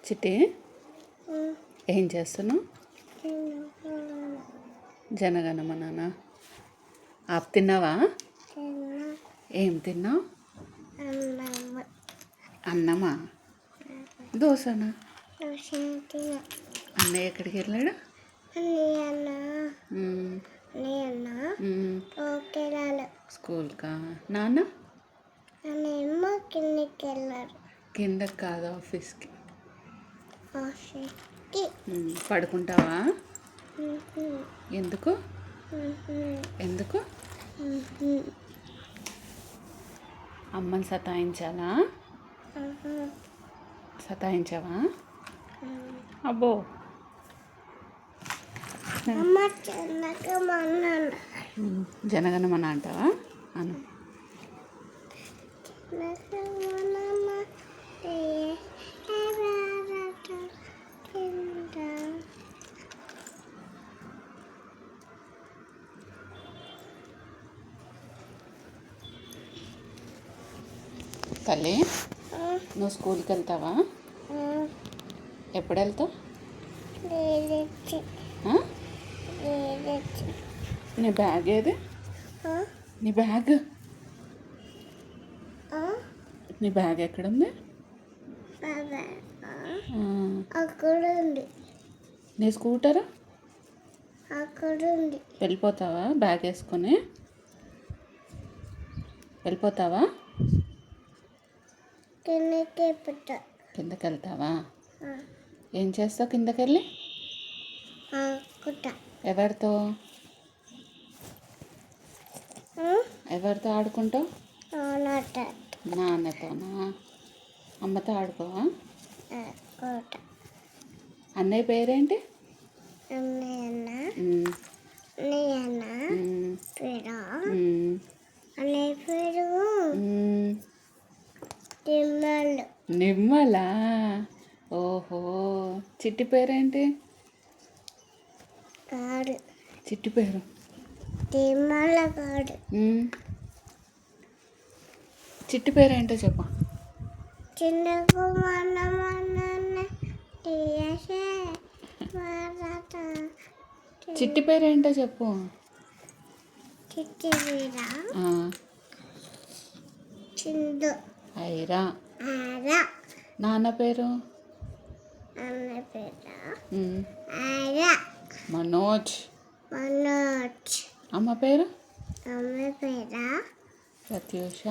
చిట్టి ఏం చేస్తున్నావు? జనగణమన ఆప్ తిన్నావా? ఏం తిన్నావు? అన్నమా దోశనా? అన్నయ్య ఎక్కడికి వెళ్ళాడు? స్కూల్కా? నాన్న కిందకి వెళ్ళారు. కిందకి కాదు, ఆఫీస్కి. పడుకుంటావా? ఎందుకు ఎందుకు అమ్మని సతాయించాలా? సతాయించావా? అబ్బో. జనగణమన అంటావా? అను. తల్లి, నువ్వు స్కూల్కి వెళ్తావా? ఎప్పుడు వెళ్తావు? నీ బ్యాగ్ ఏది? నీ బ్యాగ్ నీ బ్యాగ్ ఎక్కడుంది? అక్కడ ఉంది. నీ స్కూటరా? అక్కడ ఉంది. వెళ్ళిపోతావా బ్యాగ్ వేసుకొని? వెళ్ళిపోతావా? కిందకి వెళ్తావా? ఏం చేస్తావు కిందకి వెళ్ళి? ఎవరితో ఎవరితో ఆడుకుంటావు? నాన్నతోనా? అమ్మతో ఆడుకోవా? అన్నయ్య పేరేంటి? నిమ్మలా? ఓహో. చిట్టి పేరేంటి? చిట్టి పేరు చిట్టి పేరేంటో చెప్పు. చిట్టి పేరేంటో చెప్పు. ఐరా. నాన్న పేరు? మనోజ్. అమ్మ పేరు? ప్రత్యూష.